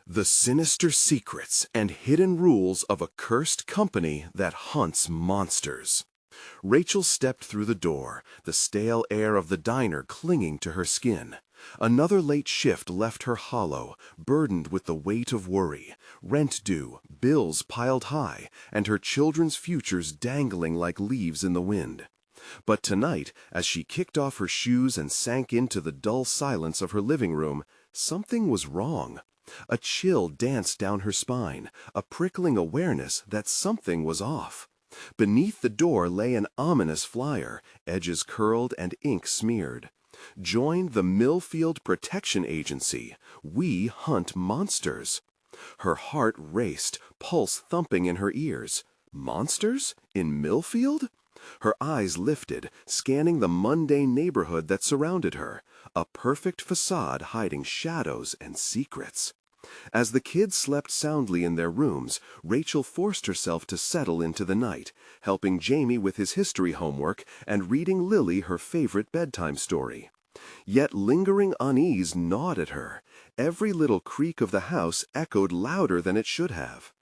The sinister secrets and hidden rules of a cursed company that hunts monsters. Rachel stepped through the door, the stale air of the diner clinging to her skin. Another late shift left her hollow, burdened with the weight of worry, rent due, bills piled high, and her children's futures dangling like leaves in the wind. But tonight, as she kicked off her shoes and sank into the dull silence of her living room, something was wrong. A chill danced down her spine, a prickling awareness that something was off. Beneath the door lay an ominous flyer, edges curled and ink smeared. Join the Millfield Protection Agency. We hunt monsters. Her heart raced, pulse thumping in her ears. Monsters? In Millfield? Her eyes lifted, scanning the mundane neighborhood that surrounded her, a perfect facade hiding shadows and secrets. As the kids slept soundly in their rooms, Rachel forced herself to settle into the night, helping Jamie with his history homework and reading Lily her favorite bedtime story. Yet lingering unease gnawed at her. Every little creak of the house echoed louder than it should have.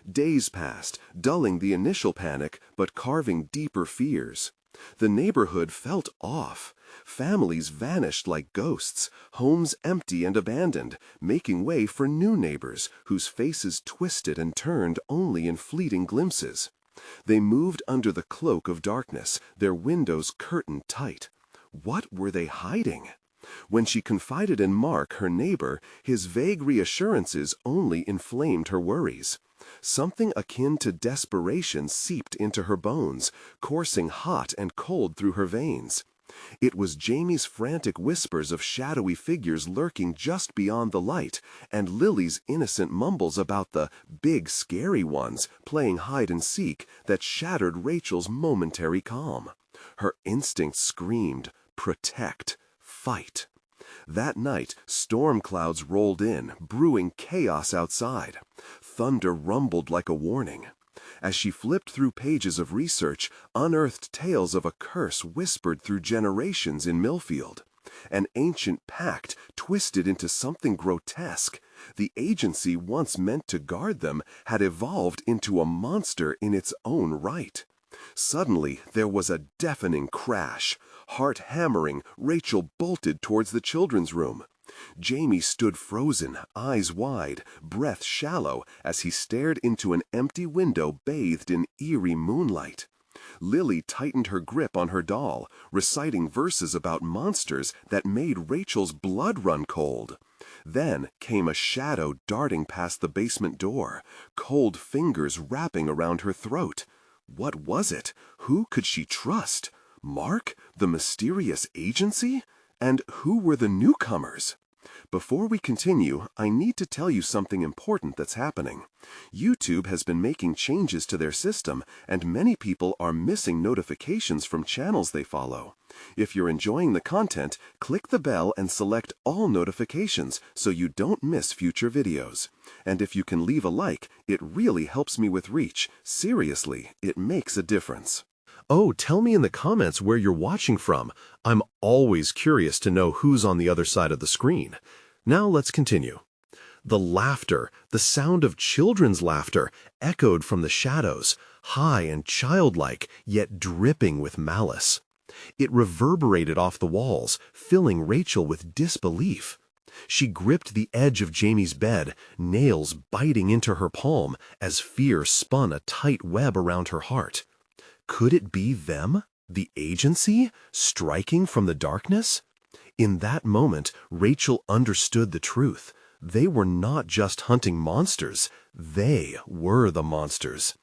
Days passed, dulling the initial panic, but carving deeper fears. The neighborhood felt off. Families vanished like ghosts, homes empty and abandoned, making way for new neighbors whose faces twisted and turned only in fleeting glimpses. They moved under the cloak of darkness, their windows curtained tight. What were they hiding? When she confided in Mark, her neighbor, his vague reassurances only inflamed her worries. Something akin to desperation seeped into her bones, coursing hot and cold through her veins. It was Jamie's frantic whispers of shadowy figures lurking just beyond the light, and Lily's innocent mumbles about the big scary ones playing hide and seek that shattered Rachel's momentary calm. Her instinct screamed, protect, fight. That night, storm clouds rolled in, brewing chaos outside. Thunder rumbled like a warning. As she flipped through pages of research, unearthed tales of a curse whispered through generations in Millfield. An ancient pact twisted into something grotesque. The agency once meant to guard them had evolved into a monster in its own right. Suddenly, there was a deafening crash. Heart hammering, Rachel bolted towards the children's room. Jamie stood frozen, eyes wide, breath shallow, as he stared into an empty window bathed in eerie moonlight. Lily tightened her grip on her doll, reciting verses about monsters that made Rachel's blood run cold. Then came a shadow darting past the basement door, cold fingers wrapping around her throat. What was it? Who could she trust? Mark? The mysterious agency? And who were the newcomers? Before we continue, I need to tell you something important that's happening. YouTube has been making changes to their system, and many people are missing notifications from channels they follow. If you're enjoying the content, click the bell and select all notifications so you don't miss future videos. And if you can leave a like, it really helps me with reach. Seriously, it makes a difference. Oh, tell me in the comments where you're watching from. I'm always curious to know who's on the other side of the screen. Now let's continue. The laughter, the sound of children's laughter, echoed from the shadows, high and childlike, yet dripping with malice. It reverberated off the walls, filling Rachel with disbelief. She gripped the edge of Jamie's bed, nails biting into her palm as fear spun a tight web around her heart. Could it be them, the agency, striking from the darkness? In that moment, Rachel understood the truth. They were not just hunting monsters, they were the monsters.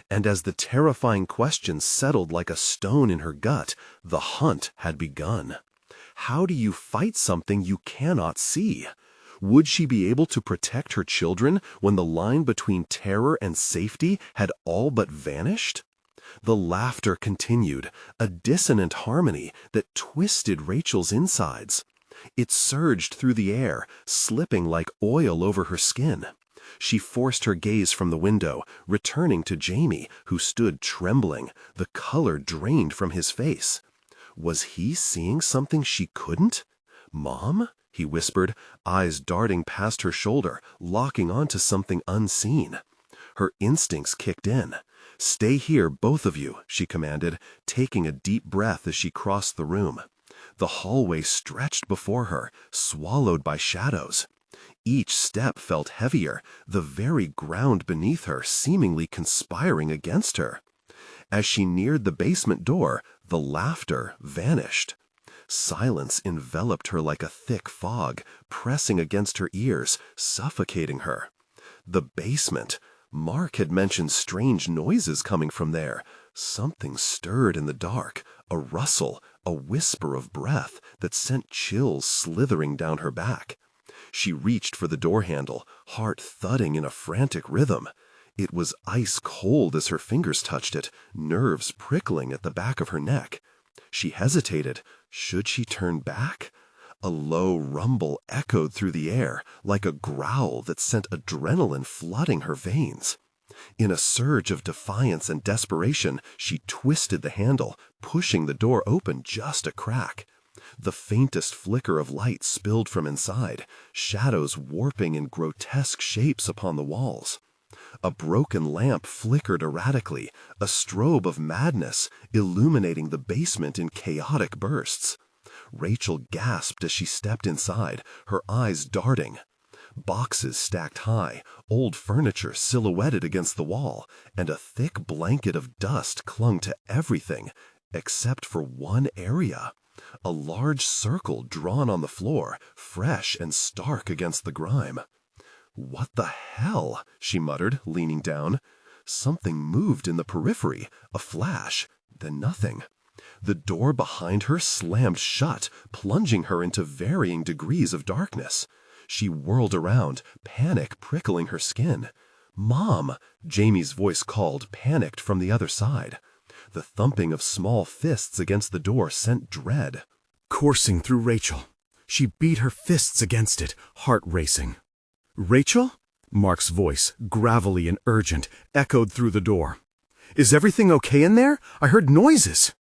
And as the terrifying question settled like a stone in her gut, the hunt had begun. How do you fight something you cannot see? Would she be able to protect her children when the line between terror and safety had all but vanished? The laughter continued, a dissonant harmony that twisted Rachel's insides. It surged through the air, slipping like oil over her skin. She forced her gaze from the window, returning to Jamie, who stood trembling, the color drained from his face. Was he seeing something she couldn't? Mom? he whispered, eyes darting past her shoulder, locking onto something unseen. Her instincts kicked in. "Stay here, both of you," she commanded, taking a deep breath as she crossed the room. The hallway stretched before her, swallowed by shadows. Each step felt heavier, the very ground beneath her seemingly conspiring against her. As she neared the basement door, the laughter vanished. Silence enveloped her like a thick fog, pressing against her ears, suffocating her. The basement. Mark had mentioned strange noises coming from there. Something stirred in the dark, a rustle, a whisper of breath that sent chills slithering down her back. She reached for the door handle, heart thudding in a frantic rhythm. It was ice cold as her fingers touched it, nerves prickling at the back of her neck. She hesitated. Should she turn back? A low rumble echoed through the air, like a growl that sent adrenaline flooding her veins. In a surge of defiance and desperation, she twisted the handle, pushing the door open just a crack. The faintest flicker of light spilled from inside, shadows warping in grotesque shapes upon the walls. A broken lamp flickered erratically, a strobe of madness, illuminating the basement in chaotic bursts. Rachel gasped as she stepped inside, her eyes darting. Boxes stacked high, old furniture silhouetted against the wall, and a thick blanket of dust clung to everything, except for one area. A large circle drawn on the floor, fresh and stark against the grime. "What the hell?" she muttered, leaning down. Something moved in the periphery, a flash, then nothing. The door behind her slammed shut, plunging her into varying degrees of darkness. She whirled around, panic prickling her skin. "Mom!" Jamie's voice called, panicked from the other side. The thumping of small fists against the door sent dread coursing through Rachel. She beat her fists against it, heart racing. "Rachel?" Mark's voice, gravelly and urgent, echoed through the door. "Is everything okay in there? I heard noises."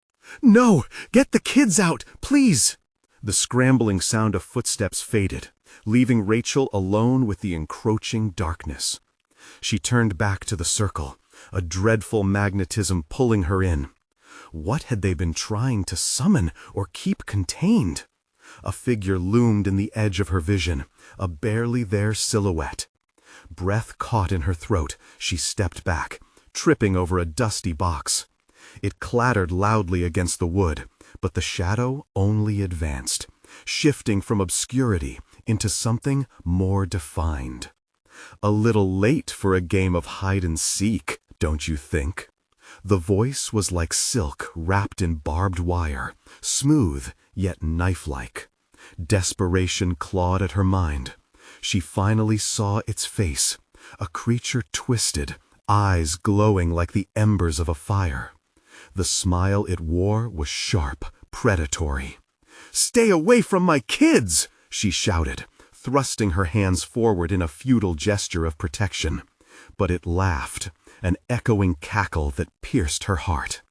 "No! Get the kids out, please!" The scrambling sound of footsteps faded, leaving Rachel alone with the encroaching darkness. She turned back to the circle, a dreadful magnetism pulling her in. What had they been trying to summon or keep contained? A figure loomed in the edge of her vision, a barely there silhouette. Breath caught in her throat, she stepped back, tripping over a dusty box. It clattered loudly against the wood, but the shadow only advanced, shifting from obscurity into something more defined. A little late for a game of hide-and-seek, don't you think? The voice was like silk wrapped in barbed wire, smooth yet knife-like. Desperation clawed at her mind. She finally saw its face, a creature twisted, eyes glowing like the embers of a fire. The smile it wore was sharp, predatory. "Stay away from my kids!" she shouted, thrusting her hands forward in a futile gesture of protection. But it laughed, an echoing cackle that pierced her heart.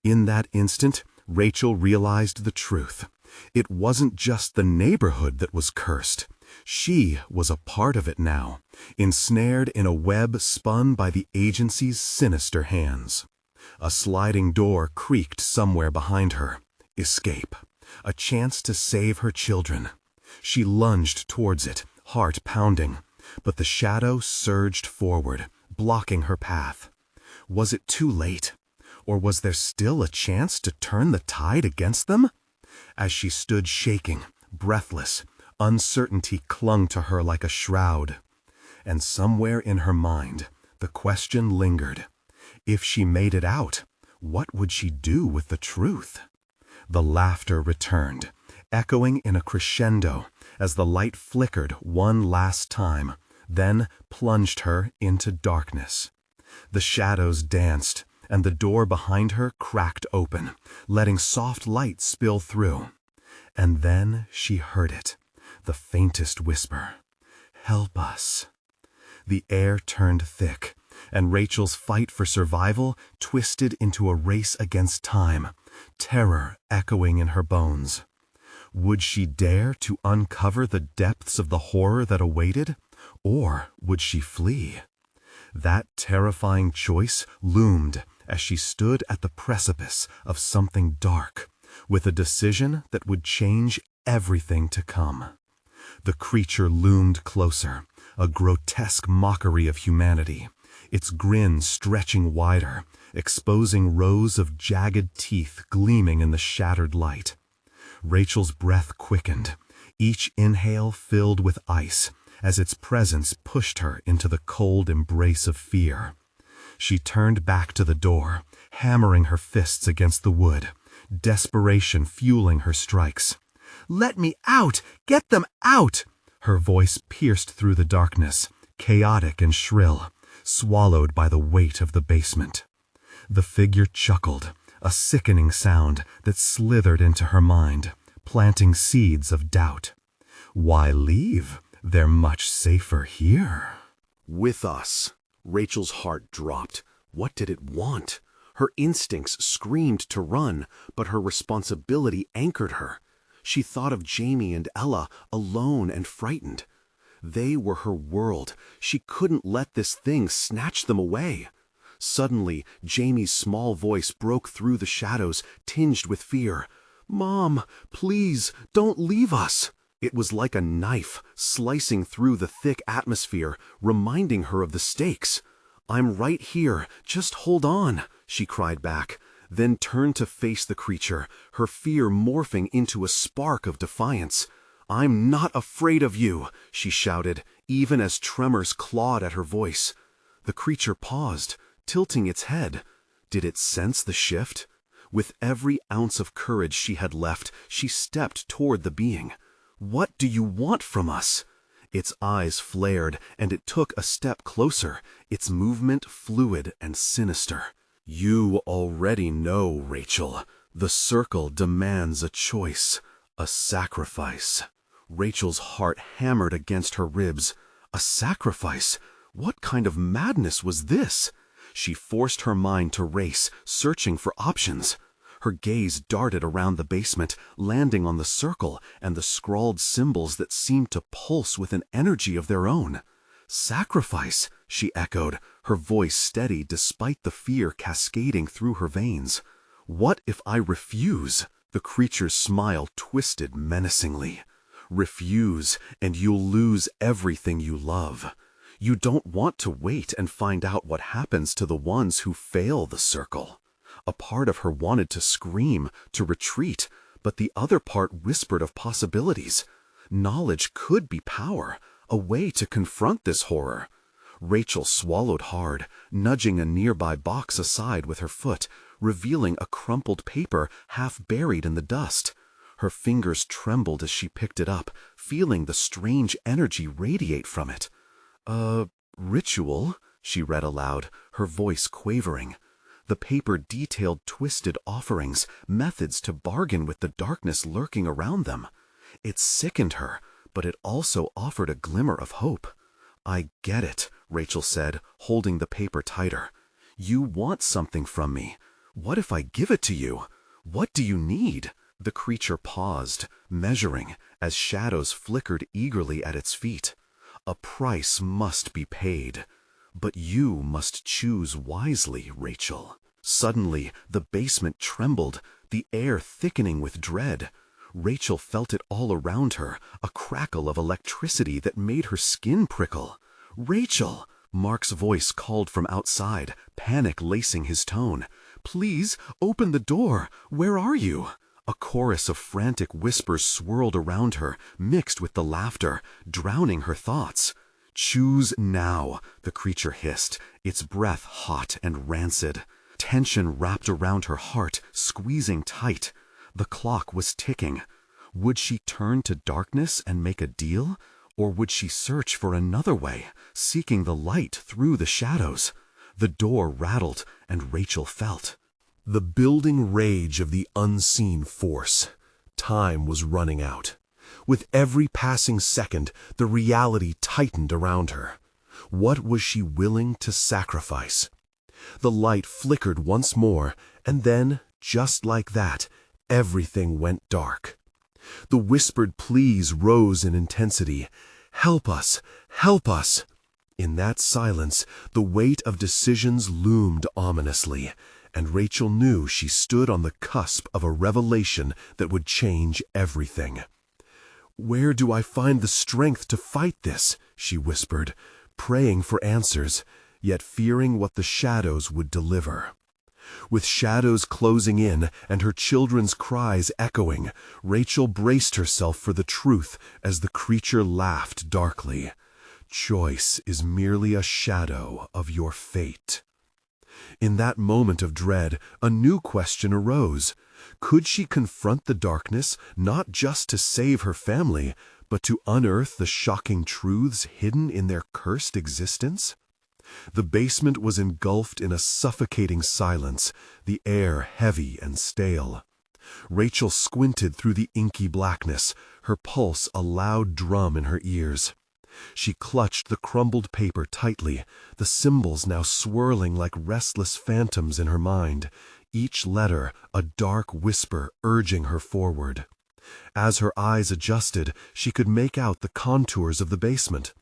In that instant, Rachel realized the truth. It wasn't just the neighborhood that was cursed. She was a part of it now, ensnared in a web spun by the agency's sinister hands. A sliding door creaked somewhere behind her. Escape. A chance to save her children. She lunged towards it, heart pounding, but the shadow surged forward, blocking her path. Was it too late? Or was there still a chance to turn the tide against them? As she stood shaking, breathless, uncertainty clung to her like a shroud. And somewhere in her mind, the question lingered. If she made it out, what would she do with the truth? The laughter returned, echoing in a crescendo as the light flickered one last time, then plunged her into darkness. The shadows danced, and the door behind her cracked open, letting soft light spill through. And then she heard it, the faintest whisper. "Help us." The air turned thick, and Rachel's fight for survival twisted into a race against time, terror echoing in her bones. Would she dare to uncover the depths of the horror that awaited, or would she flee? That terrifying choice loomed as she stood at the precipice of something dark, with a decision that would change everything to come. The creature loomed closer, a grotesque mockery of humanity, its grin stretching wider, exposing rows of jagged teeth gleaming in the shattered light. Rachel's breath quickened, each inhale filled with ice, as its presence pushed her into the cold embrace of fear. She turned back to the door, hammering her fists against the wood, desperation fueling her strikes. "Let me out! Get them out!" Her voice pierced through the darkness, chaotic and shrill, swallowed by the weight of the basement. The figure chuckled, a sickening sound that slithered into her mind, planting seeds of doubt. Why leave? They're much safer here. With us. Rachel's heart dropped. What did it want? Her instincts screamed to run, but her responsibility anchored her. She thought of Jamie and Ella, alone and frightened. They were her world. She couldn't let this thing snatch them away. Suddenly, Jamie's small voice broke through the shadows, tinged with fear. "Mom, please, don't leave us." It was like a knife, slicing through the thick atmosphere, reminding her of the stakes. "I'm right here, just hold on," she cried back, then turned to face the creature, her fear morphing into a spark of defiance. "I'm not afraid of you," she shouted, even as tremors clawed at her voice. The creature paused, tilting its head. Did it sense the shift? With every ounce of courage she had left, she stepped toward the being. "What do you want from us?" Its eyes flared, and it took a step closer, its movement fluid and sinister. "You already know, Rachel. The circle demands a choice, a sacrifice." Rachel's heart hammered against her ribs. A sacrifice? What kind of madness was this? She forced her mind to race, searching for options. Her gaze darted around the basement, landing on the circle and the scrawled symbols that seemed to pulse with an energy of their own. "Sacrifice," she echoed, her voice steady despite the fear cascading through her veins. "What if I refuse?" The creature's smile twisted menacingly. "Refuse, and you'll lose everything you love. You don't want to wait and find out what happens to the ones who fail the circle." A part of her wanted to scream, to retreat, but the other part whispered of possibilities. Knowledge could be power, a way to confront this horror. Rachel swallowed hard, nudging a nearby box aside with her foot, revealing a crumpled paper half buried in the dust. Her fingers trembled as she picked it up, feeling the strange energy radiate from it. "A ritual," she read aloud, her voice quavering. The paper detailed twisted offerings, methods to bargain with the darkness lurking around them. It sickened her, but it also offered a glimmer of hope. "I get it," Rachel said, holding the paper tighter. "You want something from me. What if I give it to you? What do you need?" The creature paused, measuring, as shadows flickered eagerly at its feet. "A price must be paid. But you must choose wisely, Rachel." Suddenly, the basement trembled, the air thickening with dread. Rachel felt it all around her, a crackle of electricity that made her skin prickle. "Rachel!" Mark's voice called from outside, panic lacing his tone. "Please, open the door. Where are you?" A chorus of frantic whispers swirled around her, mixed with the laughter, drowning her thoughts. "Choose now," the creature hissed, its breath hot and rancid. Tension wrapped around her heart, squeezing tight. The clock was ticking. Would she turn to darkness and make a deal? Or would she search for another way, seeking the light through the shadows? The door rattled, and Rachel felt the building rage of the unseen force. Time was running out. With every passing second, the reality tightened around her. What was she willing to sacrifice? The light flickered once more, and then, just like that, everything went dark. The whispered pleas rose in intensity. "Help us! Help us!" In that silence, the weight of decisions loomed ominously, and Rachel knew she stood on the cusp of a revelation that would change everything. "Where do I find the strength to fight this?" she whispered, praying for answers, yet fearing what the shadows would deliver. With shadows closing in and her children's cries echoing, Rachel braced herself for the truth as the creature laughed darkly. "Choice is merely a shadow of your fate." In that moment of dread, a new question arose. Could she confront the darkness, not just to save her family, but to unearth the shocking truths hidden in their cursed existence? The basement was engulfed in a suffocating silence, the air heavy and stale. Rachel squinted through the inky blackness, her pulse a loud drum in her ears. She clutched the crumbled paper tightly, the symbols now swirling like restless phantoms in her mind, each letter a dark whisper urging her forward. As her eyes adjusted, she could make out the contours of the basement.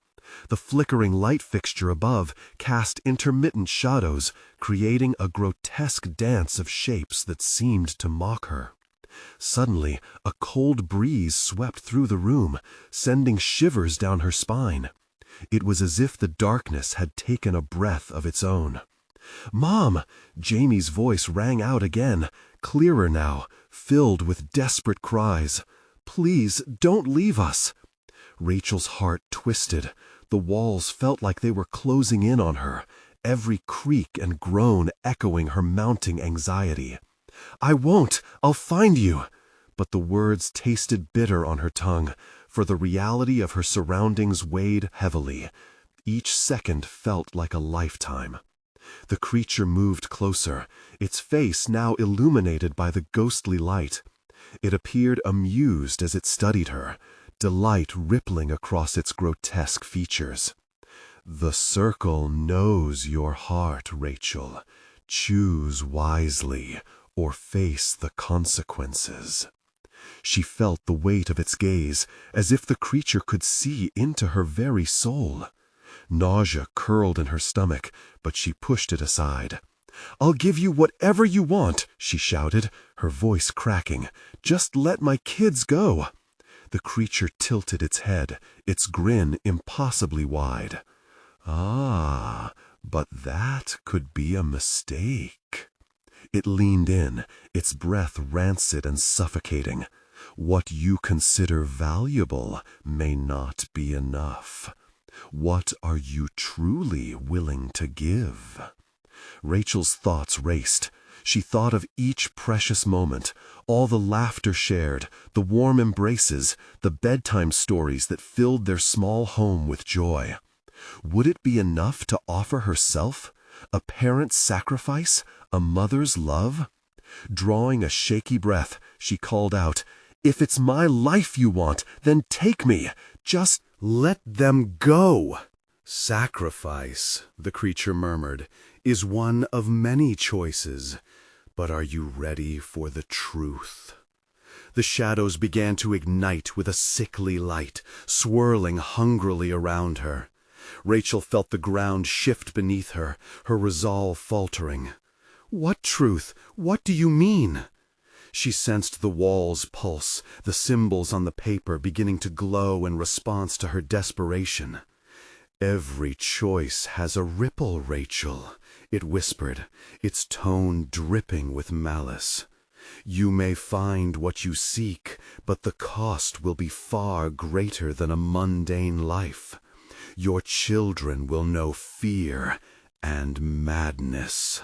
The flickering light fixture above cast intermittent shadows, creating a grotesque dance of shapes that seemed to mock her. Suddenly, a cold breeze swept through the room, sending shivers down her spine. It was as if the darkness had taken a breath of its own. "Mom!" Jamie's voice rang out again, clearer now, filled with desperate cries. "Please, don't leave us!" Rachel's heart twisted. The walls felt like they were closing in on her, every creak and groan echoing her mounting anxiety. "I won't! I'll find you!" But the words tasted bitter on her tongue, for the reality of her surroundings weighed heavily. Each second felt like a lifetime. The creature moved closer, its face now illuminated by the ghostly light. It appeared amused as it studied her, delight rippling across its grotesque features. "The circle knows your heart, Rachel. Choose wisely, or face the consequences." She felt the weight of its gaze, as if the creature could see into her very soul. Nausea curled in her stomach, but she pushed it aside. "I'll give you whatever you want," she shouted, her voice cracking. "Just let my kids go." The creature tilted its head, its grin impossibly wide. "Ah, but that could be a mistake." It leaned in, its breath rancid and suffocating. "What you consider valuable may not be enough. What are you truly willing to give?" Rachel's thoughts raced. She thought of each precious moment, all the laughter shared, the warm embraces, the bedtime stories that filled their small home with joy. Would it be enough to offer herself? A parent's sacrifice? A mother's love? Drawing a shaky breath, she called out, "If it's my life you want, then take me. Just let them go." "Sacrifice," the creature murmured, "is one of many choices. But are you ready for the truth?" The shadows began to ignite with a sickly light, swirling hungrily around her. Rachel felt the ground shift beneath her, her resolve faltering. "What truth? What do you mean?" She sensed the walls pulse, the symbols on the paper beginning to glow in response to her desperation. "Every choice has a ripple, Rachel," it whispered, its tone dripping with malice. "You may find what you seek, but the cost will be far greater than a mundane life. Your children will know fear and madness."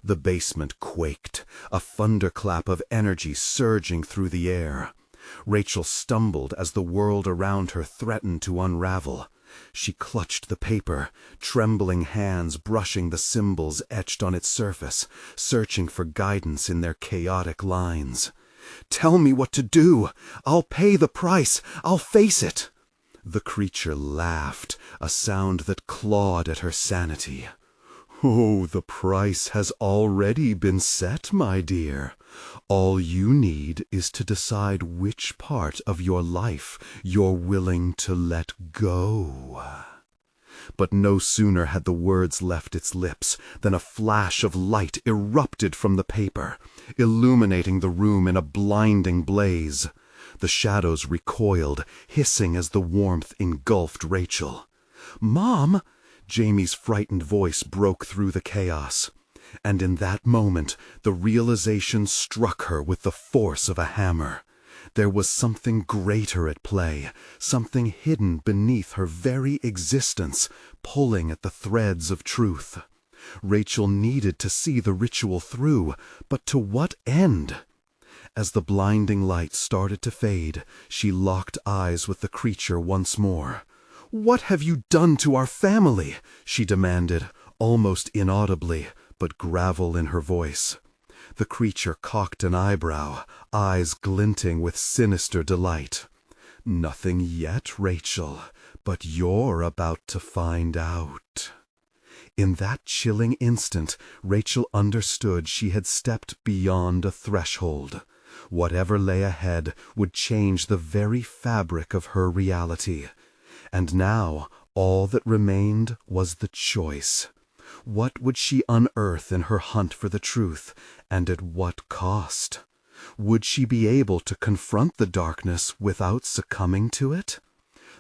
The basement quaked, a thunderclap of energy surging through the air. Rachel stumbled as the world around her threatened to unravel. She clutched the paper, trembling hands brushing the symbols etched on its surface, searching for guidance in their chaotic lines. "Tell me what to do! I'll pay the price! I'll face it!" The creature laughed, a sound that clawed at her sanity. Oh, the price has already been set, my dear. All you need is to decide which part of your life you're willing to let go. But no sooner had the words left its lips than a flash of light erupted from the paper, illuminating the room in a blinding blaze. The shadows recoiled, hissing as the warmth engulfed Rachel. "Mom!" Jamie's frightened voice broke through the chaos. And in that moment, the realization struck her with the force of a hammer. There was something greater at play, something hidden beneath her very existence, pulling at the threads of truth. Rachel needed to see the ritual through, but to what end? As the blinding light started to fade, she locked eyes with the creature once more. "What have you done to our family?" she demanded, almost inaudibly, but gravel in her voice. The creature cocked an eyebrow, eyes glinting with sinister delight. "Nothing yet, Rachel, but you're about to find out." In that chilling instant, Rachel understood she had stepped beyond a threshold. Whatever lay ahead would change the very fabric of her reality. And now all that remained was the choice. What would she unearth in her hunt for the truth, and at what cost? Would she be able to confront the darkness without succumbing to it?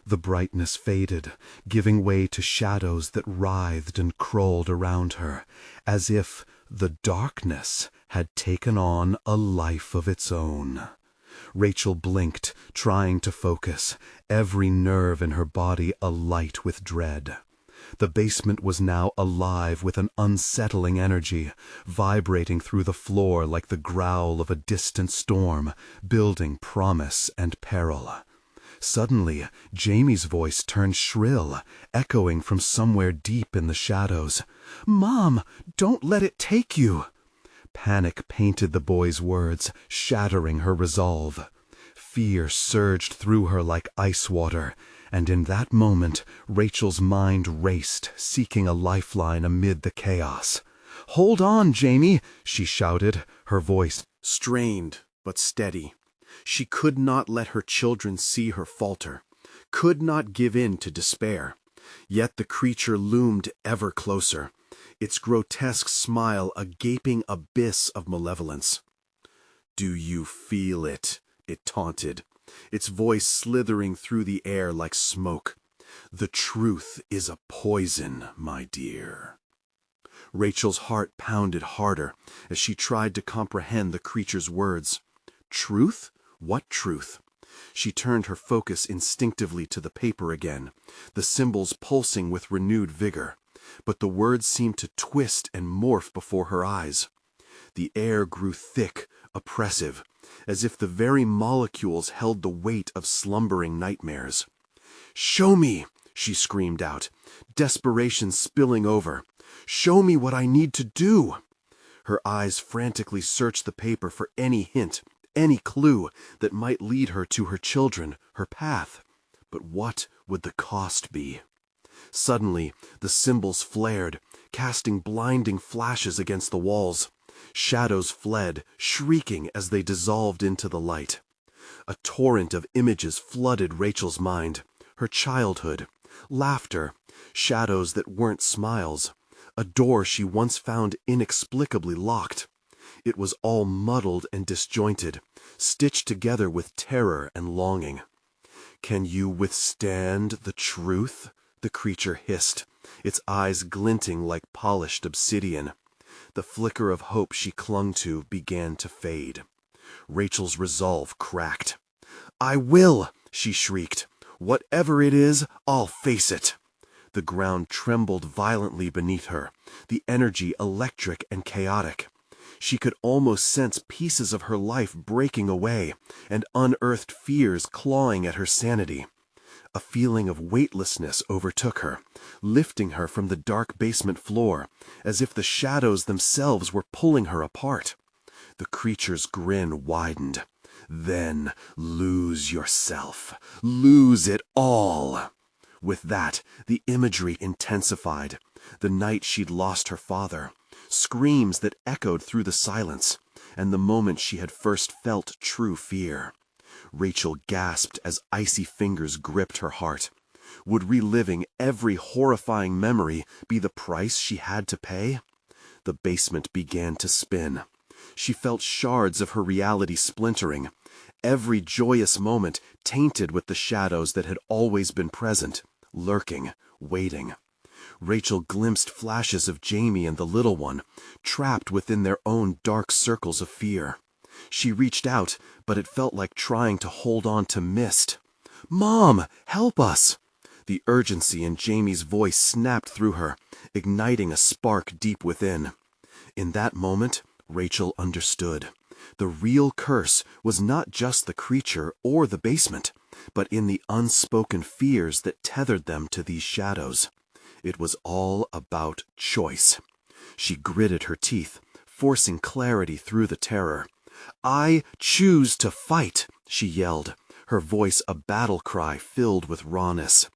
The brightness faded, giving way to shadows that writhed and crawled around her, as if the darkness had taken on a life of its own. Rachel blinked, trying to focus, every nerve in her body alight with dread. The basement was now alive with an unsettling energy, vibrating through the floor like the growl of a distant storm, building promise and peril. Suddenly, Jamie's voice turned shrill, echoing from somewhere deep in the shadows. "Mom, don't let it take you!" Panic painted the boy's words, shattering her resolve. Fear surged through her like ice water, and in that moment Rachel's mind raced, seeking a lifeline amid the chaos. "Hold on, Jamie!" she shouted, her voice strained but steady. She could not let her children see her falter, could not give in to despair. Yet the creature loomed ever closer, its grotesque smile a gaping abyss of malevolence. "Do you feel it?" it taunted, its voice slithering through the air like smoke. "The truth is a poison, my dear." Rachel's heart pounded harder as she tried to comprehend the creature's words. Truth? What truth? She turned her focus instinctively to the paper again, the symbols pulsing with renewed vigor. But the words seemed to twist and morph before her eyes. The air grew thick, oppressive, as if the very molecules held the weight of slumbering nightmares. "Show me!" she screamed out, desperation spilling over. "Show me what I need to do!" Her eyes frantically searched the paper for any hint, any clue that might lead her to her children, her path. But what would the cost be? Suddenly, the symbols flared, casting blinding flashes against the walls. Shadows fled, shrieking as they dissolved into the light. A torrent of images flooded Rachel's mind. Her childhood, laughter, shadows that weren't smiles, a door she once found inexplicably locked. It was all muddled and disjointed, stitched together with terror and longing. "Can you withstand the truth?" the creature hissed, its eyes glinting like polished obsidian. The flicker of hope she clung to began to fade. Rachel's resolve cracked. "I will!" she shrieked. "Whatever it is, I'll face it." The ground trembled violently beneath her, the energy electric and chaotic. She could almost sense pieces of her life breaking away, and unearthed fears clawing at her sanity. A feeling of weightlessness overtook her, lifting her from the dark basement floor, as if the shadows themselves were pulling her apart. The creature's grin widened. "Then lose yourself. Lose it all." With that, the imagery intensified. The night she'd lost her father. Screams that echoed through the silence, and the moment she had first felt true fear. Rachel gasped as icy fingers gripped her heart. Would reliving every horrifying memory be the price she had to pay? The basement began to spin. She felt shards of her reality splintering, every joyous moment tainted with the shadows that had always been present, lurking, waiting. Rachel glimpsed flashes of Jamie and the little one, trapped within their own dark circles of fear. She reached out, but it felt like trying to hold on to mist. "Mom, help us!" The urgency in Jamie's voice snapped through her, igniting a spark deep within. In that moment, Rachel understood. The real curse was not just the creature or the basement, but in the unspoken fears that tethered them to these shadows. It was all about choice. She gritted her teeth, forcing clarity through the terror. "I choose to fight," she yelled, her voice a battle cry filled with rawness.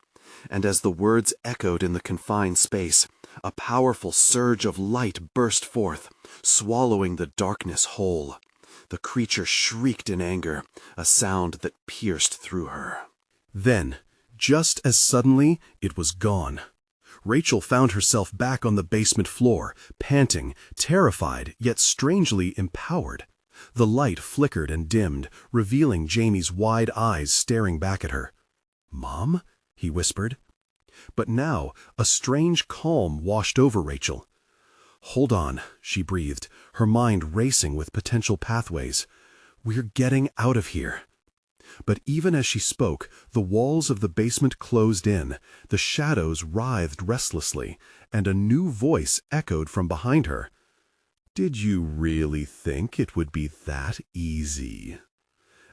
And as the words echoed in the confined space, a powerful surge of light burst forth, swallowing the darkness whole. The creature shrieked in anger, a sound that pierced through her. Then, just as suddenly, it was gone. Rachel found herself back on the basement floor, panting, terrified, yet strangely empowered. The light flickered and dimmed, revealing Jamie's wide eyes staring back at her. "Mom?" he whispered. But now, a strange calm washed over Rachel. "Hold on," she breathed, her mind racing with potential pathways. "We're getting out of here." But even as she spoke, the walls of the basement closed in, the shadows writhed restlessly, and a new voice echoed from behind her. "Did you really think it would be that easy?"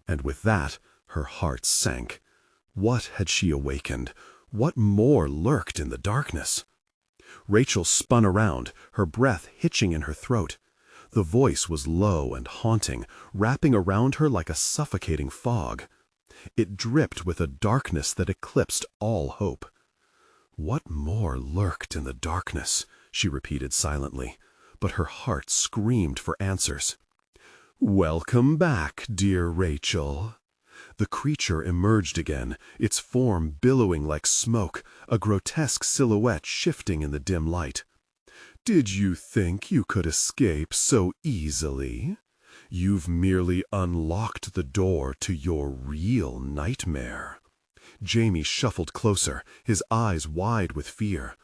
And with that, her heart sank. What had she awakened? What more lurked in the darkness? Rachel spun around, her breath hitching in her throat. The voice was low and haunting, wrapping around her like a suffocating fog. It dripped with a darkness that eclipsed all hope. "What more lurked in the darkness?" she repeated silently, but her heart screamed for answers. "Welcome back, dear Rachel." The creature emerged again, its form billowing like smoke, a grotesque silhouette shifting in the dim light. "Did you think you could escape so easily? You've merely unlocked the door to your real nightmare." Jamie shuffled closer, his eyes wide with fear.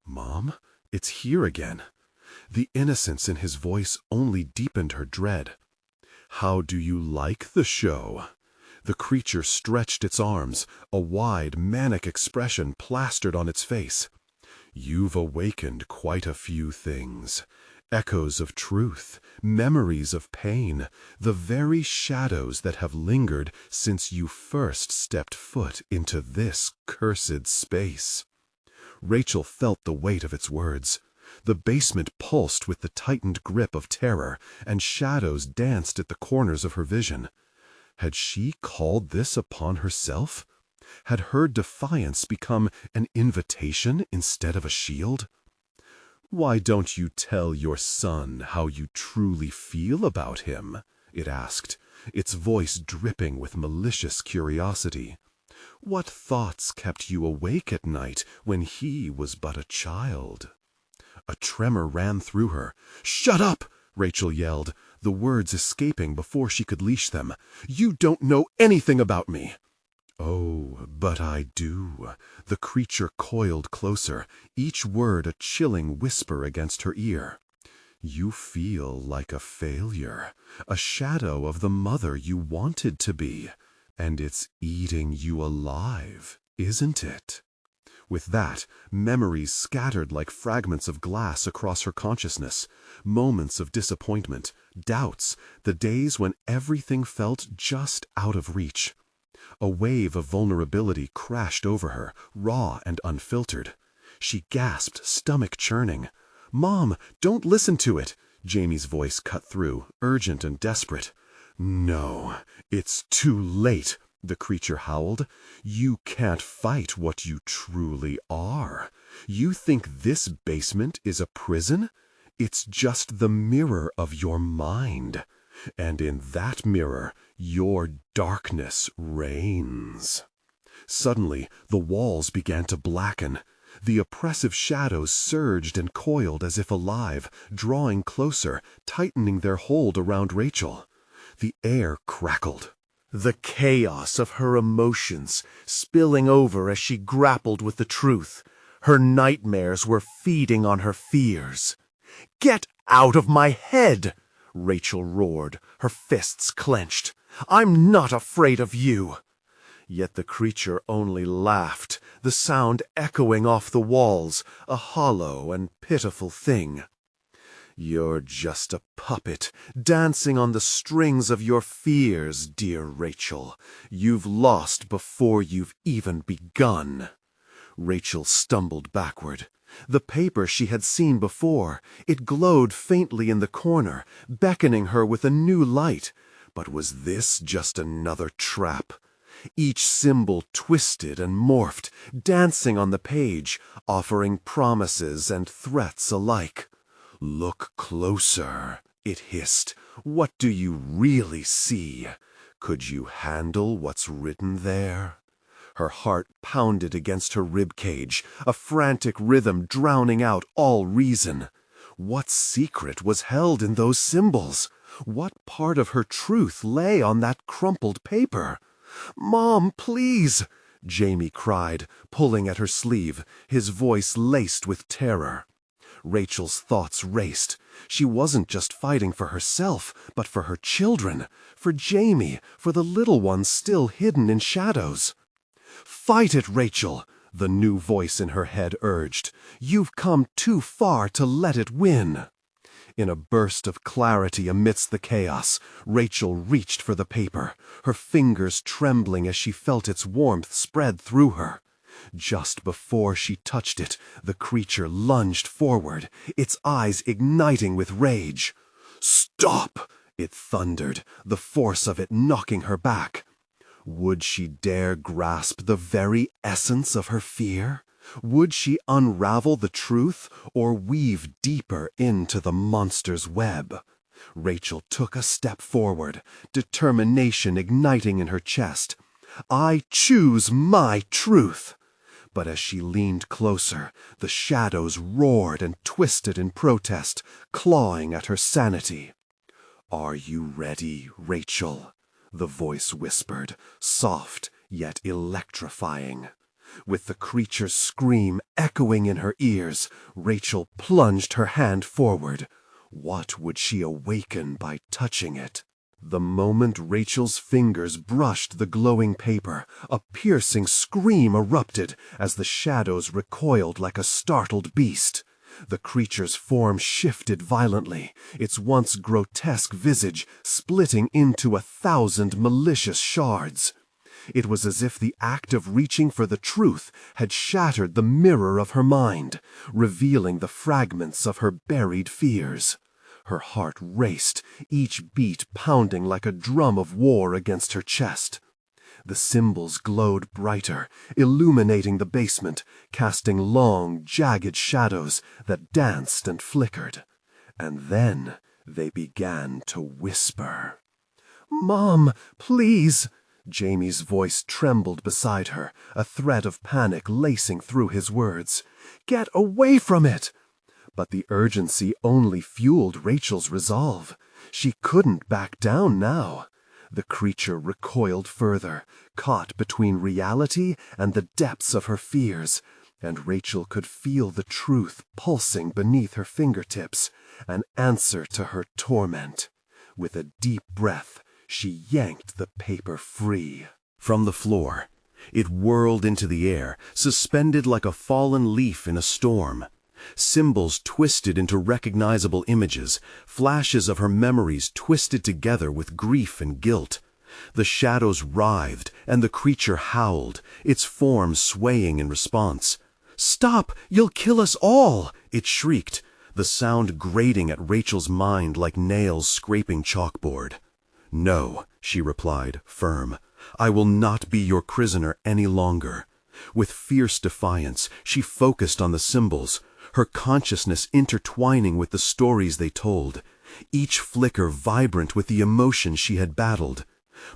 "Mom, it's here again." The innocence in his voice only deepened her dread. "How do you like the show?" The creature stretched its arms, a wide, manic expression plastered on its face. "You've awakened quite a few things. Echoes of truth, memories of pain, the very shadows that have lingered since you first stepped foot into this cursed space." Rachel felt the weight of its words. The basement pulsed with the tightened grip of terror, and shadows danced at the corners of her vision. Had she called this upon herself? Had her defiance become an invitation instead of a shield? "Why don't you tell your son how you truly feel about him?" it asked, its voice dripping with malicious curiosity. "What thoughts kept you awake at night when he was but a child?" A tremor ran through her. "Shut up!" Rachel yelled, the words escaping before she could leash them. "You don't know anything about me!" "Oh, but I do." The creature coiled closer, each word a chilling whisper against her ear. "You feel like a failure, a shadow of the mother you wanted to be, and it's eating you alive, isn't it?" With that, memories scattered like fragments of glass across her consciousness, moments of disappointment, doubts, the days when everything felt just out of reach. A wave of vulnerability crashed over her, raw and unfiltered. She gasped, stomach churning. "Mom, don't listen to it!" Jamie's voice cut through, urgent and desperate. "No, it's too late," the creature howled. "You can't fight what you truly are. You think this basement is a prison? It's just the mirror of your mind. And in that mirror, your darkness reigns." Suddenly, the walls began to blacken. The oppressive shadows surged and coiled as if alive, drawing closer, tightening their hold around Rachel. The air crackled. The chaos of her emotions spilling over as she grappled with the truth. Her nightmares were feeding on her fears. "Get out of my head!" Rachel roared, her fists clenched. "I'm not afraid of you!" Yet the creature only laughed, the sound echoing off the walls, a hollow and pitiful thing. "You're just a puppet, dancing on the strings of your fears, dear Rachel. You've lost before you've even begun." Rachel stumbled backward. The paper she had seen before, it glowed faintly in the corner, beckoning her with a new light. But was this just another trap? Each symbol twisted and morphed, dancing on the page, offering promises and threats alike. "Look closer," it hissed. "What do you really see? Could you handle what's written there?" Her heart pounded against her ribcage, a frantic rhythm drowning out all reason. What secret was held in those symbols? What part of her truth lay on that crumpled paper? "Mom, please!" Jamie cried, pulling at her sleeve, his voice laced with terror. Rachel's thoughts raced. She wasn't just fighting for herself, but for her children, for Jamie, for the little ones still hidden in shadows. "Fight it, Rachel!" the new voice in her head urged. "You've come too far to let it win." In a burst of clarity amidst the chaos, Rachel reached for the paper, her fingers trembling as she felt its warmth spread through her. Just before she touched it, the creature lunged forward, its eyes igniting with rage. "Stop!" it thundered, the force of it knocking her back. Would she dare grasp the very essence of her fear? Would she unravel the truth or weave deeper into the monster's web? Rachel took a step forward, determination igniting in her chest. "I choose my truth!" But as she leaned closer, the shadows roared and twisted in protest, clawing at her sanity. "Are you ready, Rachel?" the voice whispered, soft yet electrifying. With the creature's scream echoing in her ears, Rachel plunged her hand forward. What would she awaken by touching it? The moment Rachel's fingers brushed the glowing paper, a piercing scream erupted as the shadows recoiled like a startled beast. The creature's form shifted violently, its once grotesque visage splitting into 1,000 malicious shards. It was as if the act of reaching for the truth had shattered the mirror of her mind, revealing the fragments of her buried fears. Her heart raced, each beat pounding like a drum of war against her chest. The symbols glowed brighter, illuminating the basement, casting long, jagged shadows that danced and flickered. And then they began to whisper. "Mom, please!" Jamie's voice trembled beside her, a thread of panic lacing through his words. "Get away from it!" But the urgency only fueled Rachel's resolve. She couldn't back down now. The creature recoiled further, caught between reality and the depths of her fears, and Rachel could feel the truth pulsing beneath her fingertips, an answer to her torment. With a deep breath, she yanked the paper free. From the floor, it whirled into the air, suspended like a fallen leaf in a storm. Symbols twisted into recognizable images, flashes of her memories twisted together with grief and guilt. The shadows writhed, and the creature howled, its form swaying in response. "Stop! You'll kill us all!" it shrieked, the sound grating at Rachel's mind like nails scraping chalkboard. "No," she replied, firm. I will not be your prisoner any longer." With fierce defiance, she focused on the symbols, her consciousness intertwining with the stories they told, each flicker vibrant with the emotion she had battled.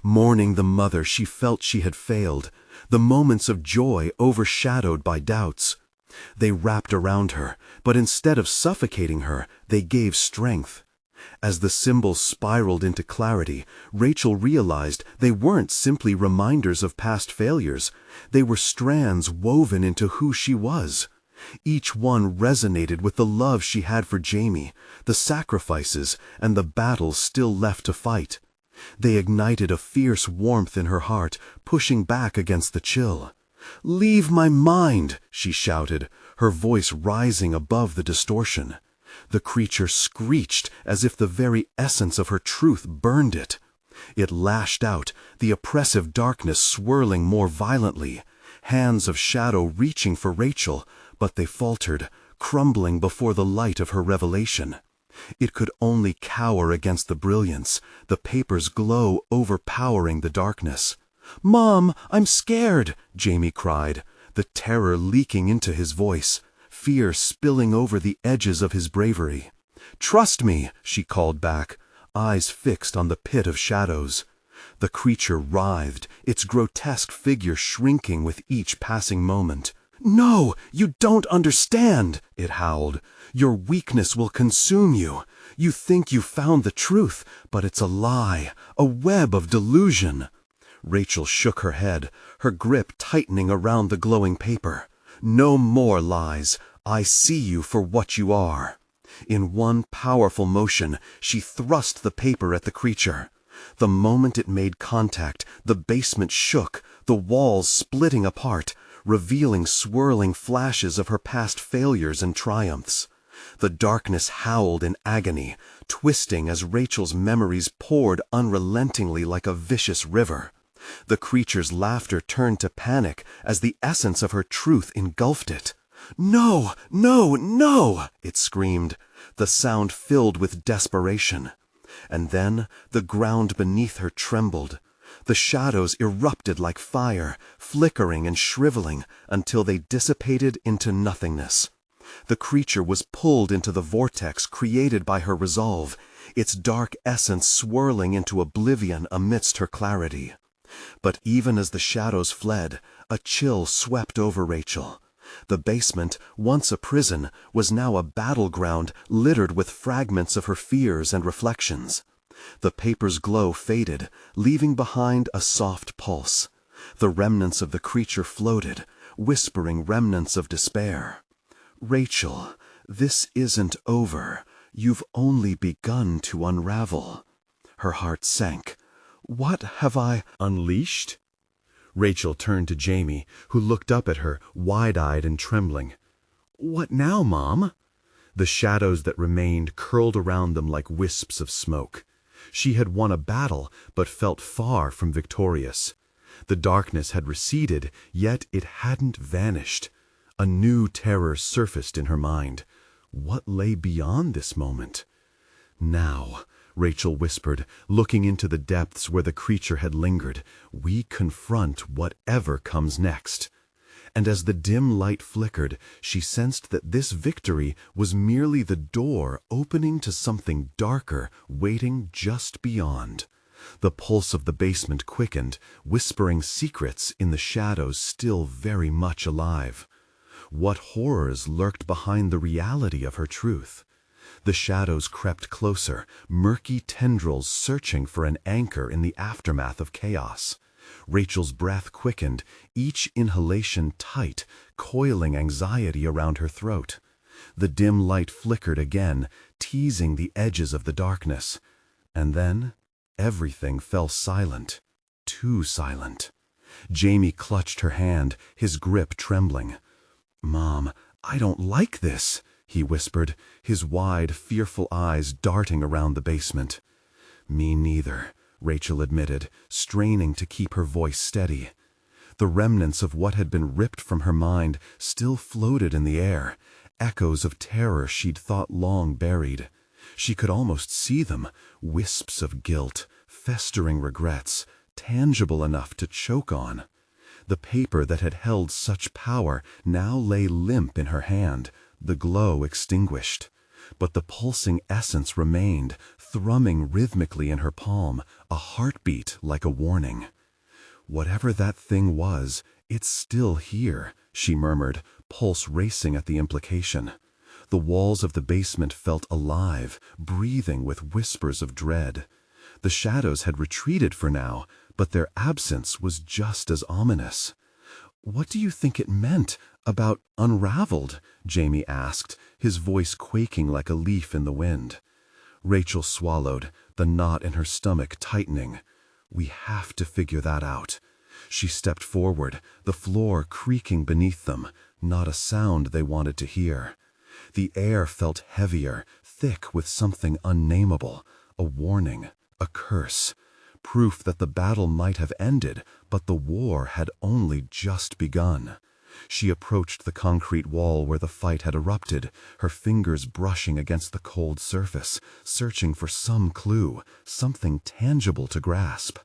Mourning the mother she felt she had failed, the moments of joy overshadowed by doubts. They wrapped around her, but instead of suffocating her, they gave strength. As the symbols spiraled into clarity, Rachel realized they weren't simply reminders of past failures. They were strands woven into who she was. Each one resonated with the love she had for Jamie, the sacrifices, and the battles still left to fight. They ignited a fierce warmth in her heart, pushing back against the chill. "Leave my mind!" she shouted, her voice rising above the distortion. The creature screeched as if the very essence of her truth burned it. It lashed out, the oppressive darkness swirling more violently, hands of shadow reaching for Rachel, but they faltered, crumbling before the light of her revelation. It could only cower against the brilliance, the paper's glow overpowering the darkness. "Mom, I'm scared!" Jamie cried, the terror leaking into his voice, fear spilling over the edges of his bravery. "Trust me," she called back, eyes fixed on the pit of shadows. The creature writhed, its grotesque figure shrinking with each passing moment. "No, you don't understand," it howled. "Your weakness will consume you. You think you found the truth, but it's a lie, a web of delusion." Rachel shook her head, her grip tightening around the glowing paper. "No more lies. I see you for what you are." In one powerful motion, she thrust the paper at the creature. The moment it made contact, the basement shook, the walls splitting apart, revealing swirling flashes of her past failures and triumphs. The darkness howled in agony, twisting as Rachel's memories poured unrelentingly like a vicious river. The creature's laughter turned to panic as the essence of her truth engulfed it. "No, no, no!" it screamed, the sound filled with desperation. And then the ground beneath her trembled. The shadows erupted like fire, flickering and shriveling until they dissipated into nothingness. The creature was pulled into the vortex created by her resolve, its dark essence swirling into oblivion amidst her clarity. But even as the shadows fled, a chill swept over Rachel. The basement, once a prison, was now a battleground littered with fragments of her fears and reflections. The paper's glow faded, leaving behind a soft pulse. The remnants of the creature floated, whispering remnants of despair. "Rachel, this isn't over. You've only begun to unravel." Her heart sank. "What have I unleashed?" Rachel turned to Jamie, who looked up at her, wide-eyed and trembling. "What now, Mom?" The shadows that remained curled around them like wisps of smoke. She had won a battle, but felt far from victorious. The darkness had receded, yet it hadn't vanished. A new terror surfaced in her mind. What lay beyond this moment? "Now," Rachel whispered, looking into the depths where the creature had lingered, "we confront whatever comes next." And as the dim light flickered, she sensed that this victory was merely the door opening to something darker waiting just beyond. The pulse of the basement quickened, whispering secrets in the shadows still very much alive. What horrors lurked behind the reality of her truth? The shadows crept closer, murky tendrils searching for an anchor in the aftermath of chaos. Rachel's breath quickened, each inhalation tight, coiling anxiety around her throat. The dim light flickered again, teasing the edges of the darkness. And then everything fell silent, too silent. Jamie clutched her hand, his grip trembling. "Mom, I don't like this," he whispered, his wide, fearful eyes darting around the basement. "Me neither," Rachel admitted, straining to keep her voice steady. The remnants of what had been ripped from her mind still floated in the air, echoes of terror she'd thought long buried. She could almost see them, wisps of guilt, festering regrets, tangible enough to choke on. The paper that had held such power now lay limp in her hand, the glow extinguished. But the pulsing essence remained, thrumming rhythmically in her palm, a heartbeat like a warning. "Whatever that thing was, it's still here," she murmured, pulse racing at the implication. The walls of the basement felt alive, breathing with whispers of dread. The shadows had retreated for now, but their absence was just as ominous. "What do you think it meant about unraveled?" Jamie asked, his voice quaking like a leaf in the wind. Rachel swallowed, the knot in her stomach tightening. "We have to figure that out." She stepped forward, the floor creaking beneath them, not a sound they wanted to hear. The air felt heavier, thick with something unnameable, a warning, a curse, proof that the battle might have ended, but the war had only just begun. She approached the concrete wall where the fight had erupted, her fingers brushing against the cold surface, searching for some clue, something tangible to grasp.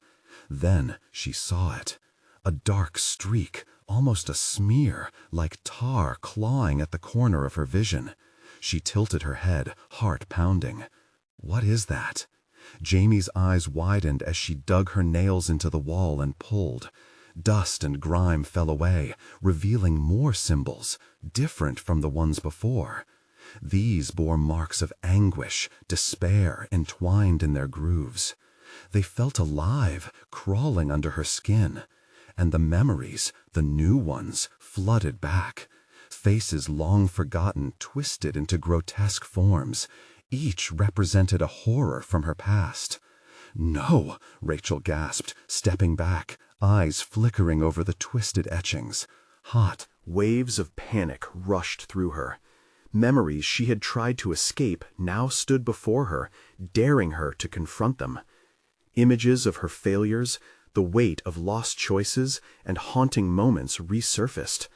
Then she saw it. A dark streak, almost a smear, like tar clawing at the corner of her vision. She tilted her head, heart pounding. "What is that?" Jamie's eyes widened as she dug her nails into the wall and pulled. Dust and grime fell away, revealing more symbols, different from the ones before. These bore marks of anguish, despair entwined in their grooves. They felt alive, crawling under her skin. And the memories, the new ones, flooded back. Faces long forgotten twisted into grotesque forms. Each represented a horror from her past. "No," Rachel gasped, stepping back, eyes flickering over the twisted etchings. Hot waves of panic rushed through her. Memories she had tried to escape now stood before her, daring her to confront them. Images of her failures, the weight of lost choices, and haunting moments resurfaced.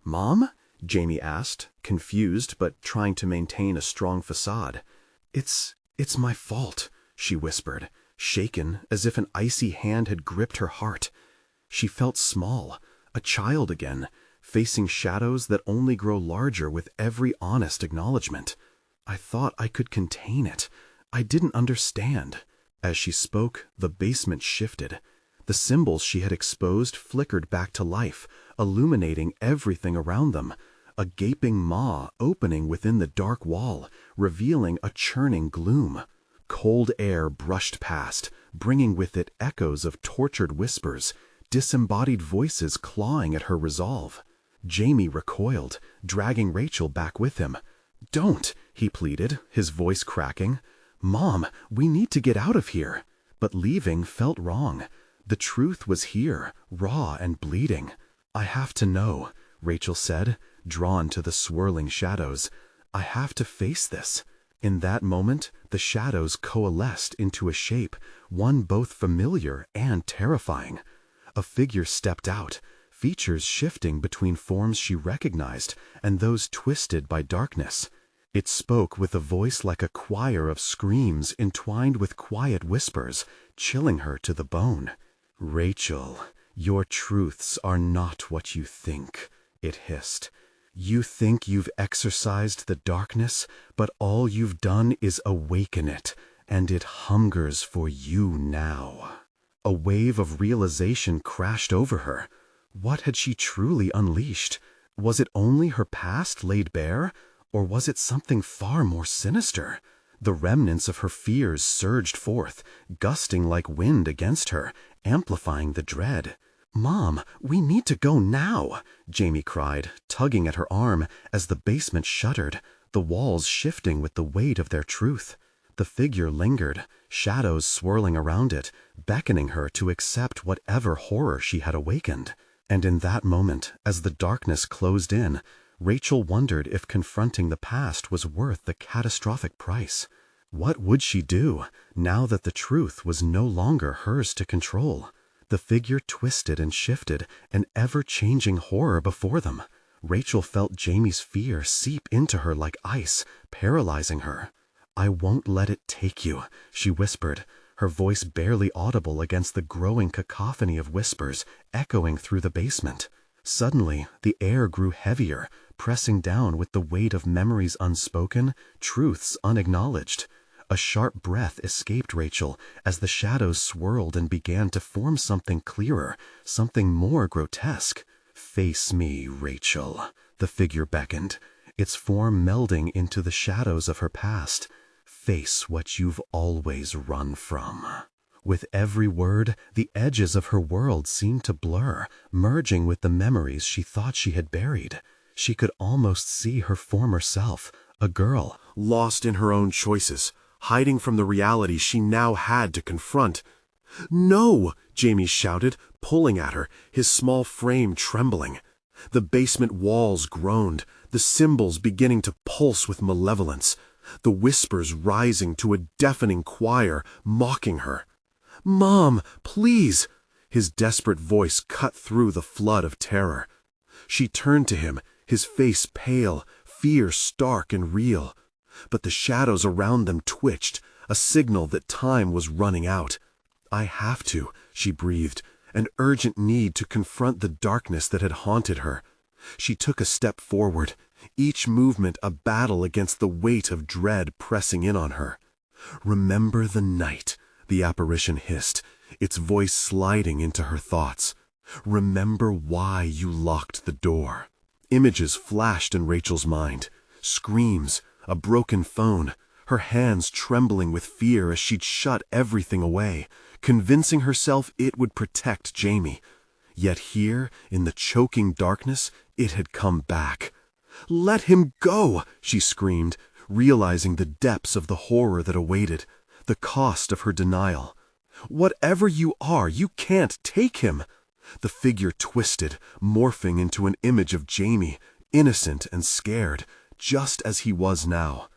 "Mom?" Jamie asked, confused but trying to maintain a strong facade. It's my fault," she whispered, shaken as if an icy hand had gripped her heart. She felt small, a child again, facing shadows that only grow larger with every honest acknowledgement. "I thought I could contain it. I didn't understand." As she spoke, the basement shifted. The symbols she had exposed flickered back to life, illuminating everything around them. A gaping maw opening within the dark wall, revealing a churning gloom. Cold air brushed past, bringing with it echoes of tortured whispers, disembodied voices clawing at her resolve. Jamie recoiled, dragging Rachel back with him. "Don't," he pleaded, his voice cracking. "Mom, we need to get out of here." But leaving felt wrong. The truth was here, raw and bleeding. "I have to know," Rachel said, drawn to the swirling shadows. "I have to face this." In that moment, the shadows coalesced into a shape, one both familiar and terrifying. A figure stepped out, features shifting between forms she recognized and those twisted by darkness. It spoke with a voice like a choir of screams entwined with quiet whispers, chilling her to the bone. "Rachel, your truths are not what you think," it hissed. "You think you've exorcised the darkness, but all you've done is awaken it, and it hungers for you now." A wave of realization crashed over her. What had she truly unleashed? Was it only her past laid bare, or was it something far more sinister? The remnants of her fears surged forth, gusting like wind against her, amplifying the dread. "Mom, we need to go now," Jamie cried, tugging at her arm as the basement shuddered, the walls shifting with the weight of their truth. The figure lingered, shadows swirling around it, beckoning her to accept whatever horror she had awakened. And in that moment, as the darkness closed in, Rachel wondered if confronting the past was worth the catastrophic price. What would she do, now that the truth was no longer hers to control? The figure twisted and shifted, an ever-changing horror before them. Rachel felt Jamie's fear seep into her like ice, paralyzing her. "I won't let it take you," she whispered, her voice barely audible against the growing cacophony of whispers echoing through the basement. Suddenly, the air grew heavier, pressing down with the weight of memories unspoken, truths unacknowledged. A sharp breath escaped Rachel as the shadows swirled and began to form something clearer, something more grotesque. "Face me, Rachel," the figure beckoned, its form melding into the shadows of her past. "Face what you've always run from." With every word, the edges of her world seemed to blur, merging with the memories she thought she had buried. She could almost see her former self, a girl, lost in her own choices, hiding from the reality she now had to confront. "No!" Jamie shouted, pulling at her, his small frame trembling. The basement walls groaned, the cymbals beginning to pulse with malevolence, the whispers rising to a deafening choir, mocking her. "Mom, please!" His desperate voice cut through the flood of terror. She turned to him, his face pale, fear stark and real. But the shadows around them twitched, a signal that time was running out. "I have to," she breathed, an urgent need to confront the darkness that had haunted her. She took a step forward, each movement a battle against the weight of dread pressing in on her. "Remember the night," the apparition hissed, its voice sliding into her thoughts. "Remember why you locked the door." Images flashed in Rachel's mind. Screams, a broken phone, her hands trembling with fear as she'd shut everything away, convincing herself it would protect Jamie. Yet here, in the choking darkness, it had come back. "Let him go!" she screamed, realizing the depths of the horror that awaited, the cost of her denial. "Whatever you are, you can't take him!" The figure twisted, morphing into an image of Jamie, innocent and scared, just as he was now.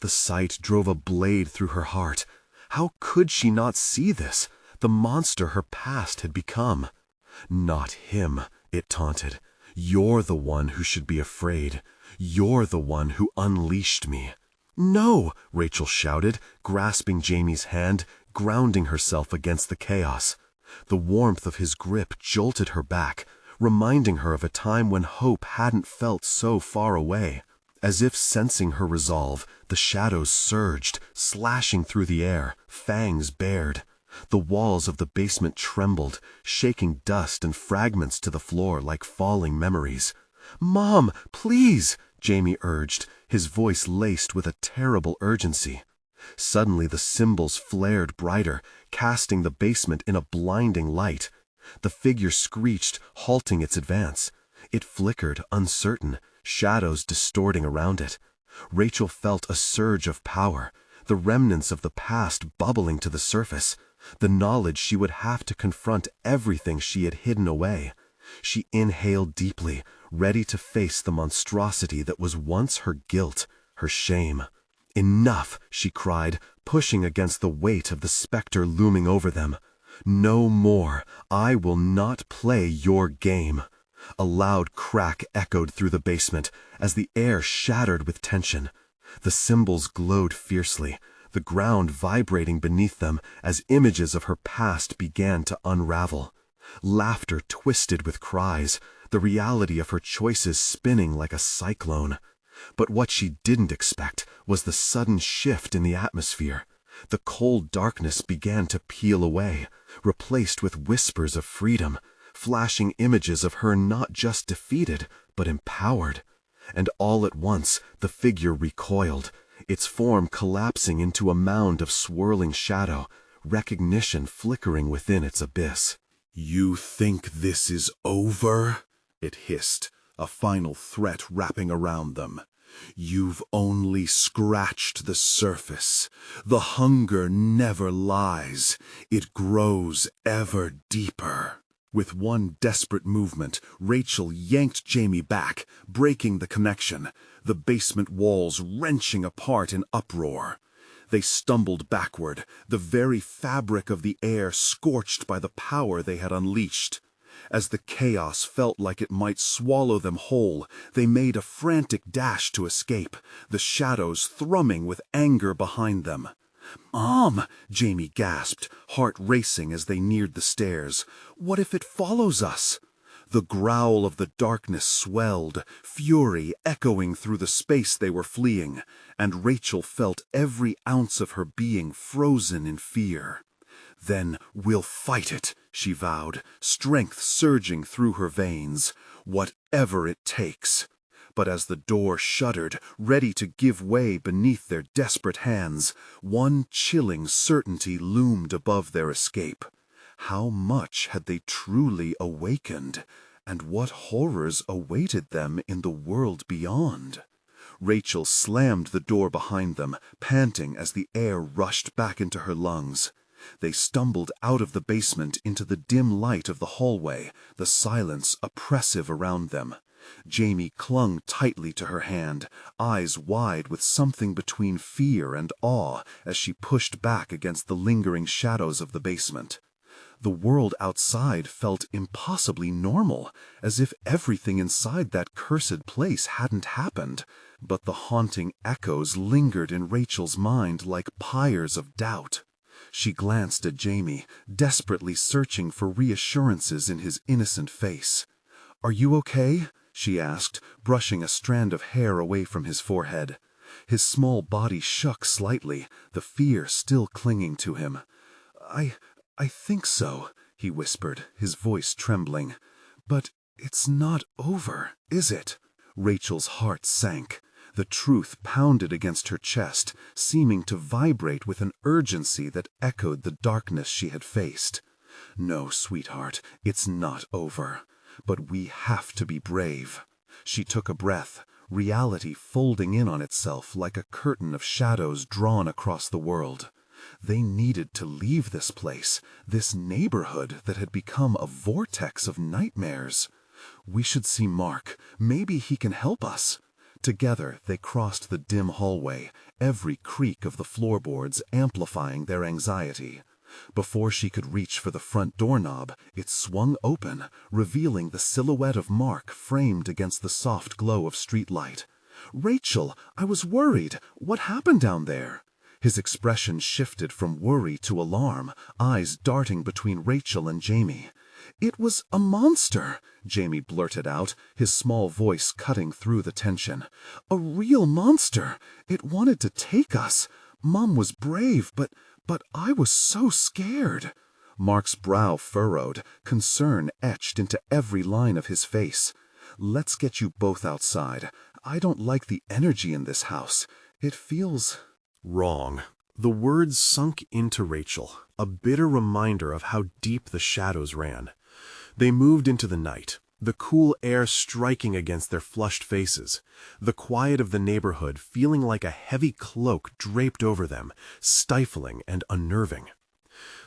The sight drove a blade through her heart. How could she not see this, the monster her past had become? "Not him," it taunted. "You're the one who should be afraid. You're the one who unleashed me." "No!" Rachel shouted, grasping Jamie's hand, grounding herself against the chaos. The warmth of his grip jolted her back, reminding her of a time when hope hadn't felt so far away. As if sensing her resolve, the shadows surged, slashing through the air, fangs bared. The walls of the basement trembled, shaking dust and fragments to the floor like falling memories. "Mom, please!" Jamie urged, his voice laced with a terrible urgency. Suddenly the cymbals flared brighter, casting the basement in a blinding light. The figure screeched, halting its advance. It flickered, uncertain, shadows distorting around it. Rachel felt a surge of power, the remnants of the past bubbling to the surface, the knowledge she would have to confront everything she had hidden away. She inhaled deeply, ready to face the monstrosity that was once her guilt, her shame. "Enough!" she cried, pushing against the weight of the specter looming over them. "No more! I will not play your game!" A loud crack echoed through the basement as the air shattered with tension. The cymbals glowed fiercely, the ground vibrating beneath them as images of her past began to unravel. Laughter twisted with cries, the reality of her choices spinning like a cyclone. But what she didn't expect was the sudden shift in the atmosphere. The cold darkness began to peel away, replaced with whispers of freedom, flashing images of her not just defeated, but empowered. And all at once the figure recoiled, its form collapsing into a mound of swirling shadow, recognition flickering within its abyss. "You think this is over?" it hissed, a final threat wrapping around them. "You've only scratched the surface. The hunger never lies. It grows ever deeper." With one desperate movement, Rachel yanked Jamie back, breaking the connection, the basement walls wrenching apart in uproar. They stumbled backward, the very fabric of the air scorched by the power they had unleashed. As the chaos felt like it might swallow them whole, they made a frantic dash to escape, the shadows thrumming with anger behind them. "Mom!" Jamie gasped, heart racing as they neared the stairs. "What if it follows us?" The growl of the darkness swelled, fury echoing through the space they were fleeing, and Rachel felt every ounce of her being frozen in fear. "Then we'll fight it," she vowed, strength surging through her veins. "Whatever it takes." But as the door shuddered, ready to give way beneath their desperate hands, one chilling certainty loomed above their escape. How much had they truly awakened, and what horrors awaited them in the world beyond? Rachel slammed the door behind them, panting as the air rushed back into her lungs. They stumbled out of the basement into the dim light of the hallway, the silence oppressive around them. Jamie clung tightly to her hand, eyes wide with something between fear and awe as she pushed back against the lingering shadows of the basement. The world outside felt impossibly normal, as if everything inside that cursed place hadn't happened, but the haunting echoes lingered in Rachel's mind like pyres of doubt. She glanced at Jamie, desperately searching for reassurances in his innocent face. "Are you okay?" she asked, brushing a strand of hair away from his forehead. His small body shook slightly, the fear still clinging to him. I think so," he whispered, his voice trembling. "But it's not over, is it?" Rachel's heart sank. The truth pounded against her chest, seeming to vibrate with an urgency that echoed the darkness she had faced. "No, sweetheart, it's not over. But we have to be brave." She took a breath, reality folding in on itself like a curtain of shadows drawn across the world. They needed to leave this place, this neighborhood that had become a vortex of nightmares. "We should see Mark. Maybe he can help us." Together they crossed the dim hallway, every creak of the floorboards amplifying their anxiety. Before she could reach for the front doorknob, it swung open, revealing the silhouette of Mark framed against the soft glow of streetlight. "Rachel, I was worried. What happened down there?" His expression shifted from worry to alarm, eyes darting between Rachel and Jamie. "It was a monster," Jamie blurted out, his small voice cutting through the tension. "A real monster. It wanted to take us. Mom was brave, but I was so scared." Mark's brow furrowed, concern etched into every line of his face. "Let's get you both outside. I don't like the energy in this house. It feels Wrong. The words sunk into Rachel, a bitter reminder of how deep the shadows ran. They moved into the night, the cool air striking against their flushed faces, the quiet of the neighborhood feeling like a heavy cloak draped over them, stifling and unnerving.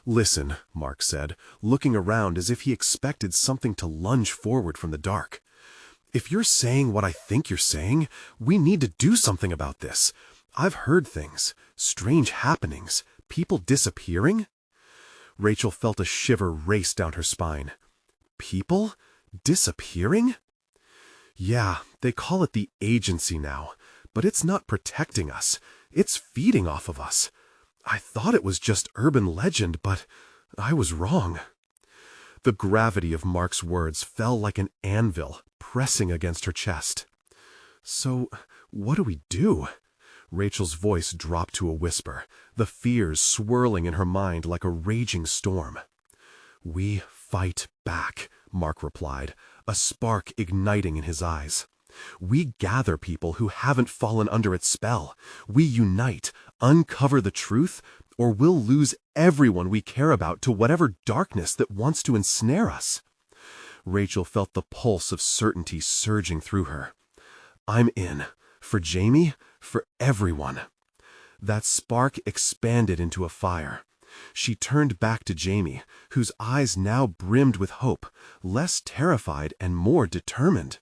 "Listen," Mark said, looking around as if he expected something to lunge forward from the dark. "If you're saying what I think you're saying, we need to do something about this. I've heard things, strange happenings, people disappearing." Rachel felt a shiver race down her spine. "People? Disappearing?" "Yeah, they call it the agency now, but it's not protecting us. It's feeding off of us. I thought it was just urban legend, but I was wrong." The gravity of Mark's words fell like an anvil, pressing against her chest. "So, what do we do?" Rachel's voice dropped to a whisper, the fears swirling in her mind like a raging storm. "We fight back," Mark replied, a spark igniting in his eyes. "We gather people who haven't fallen under its spell. We unite, uncover the truth, or we'll lose everyone we care about to whatever darkness that wants to ensnare us." Rachel felt the pulse of certainty surging through her. "I'm in. For Jamie, for everyone." That spark expanded into a fire. She turned back to Jamie, whose eyes now brimmed with hope, less terrified and more determined.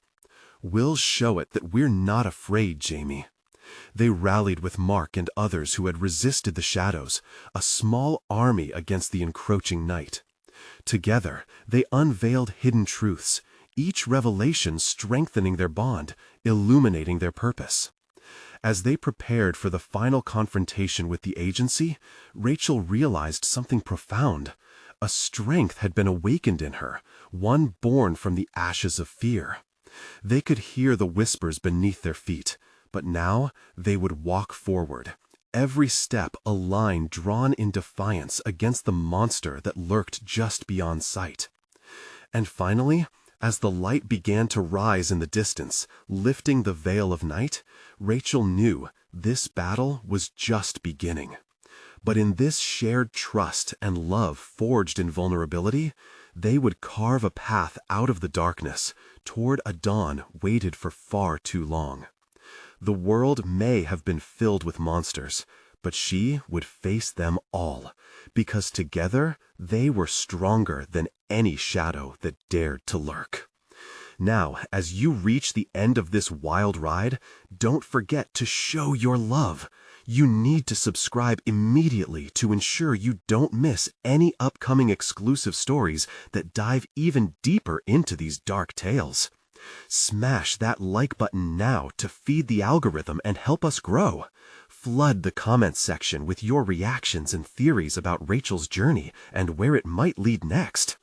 "We'll show it that we're not afraid, Jamie." They rallied with Mark and others who had resisted the shadows, a small army against the encroaching night. Together, they unveiled hidden truths, each revelation strengthening their bond, illuminating their purpose. As they prepared for the final confrontation with the agency, Rachel realized something profound. A strength had been awakened in her, one born from the ashes of fear. They could hear the whispers beneath their feet, but now they would walk forward, every step a line drawn in defiance against the monster that lurked just beyond sight. And finally, as the light began to rise in the distance, lifting the veil of night, Rachel knew this battle was just beginning. But in this shared trust and love forged in vulnerability, they would carve a path out of the darkness toward a dawn waited for far too long. The world may have been filled with monsters, but she would face them all, because together they were stronger than any shadow that dared to lurk. Now, as you reach the end of this wild ride, don't forget to show your love. You need to subscribe immediately to ensure you don't miss any upcoming exclusive stories that dive even deeper into these dark tales. Smash that like button now to feed the algorithm and help us grow. Flood the comments section with your reactions and theories about Rachel's journey and where it might lead next.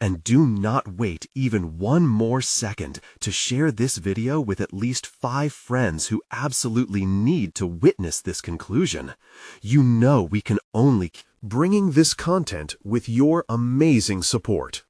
And do not wait even one more second to share this video with at least 5 friends who absolutely need to witness this conclusion. You know we can only keep bringing this content with your amazing support.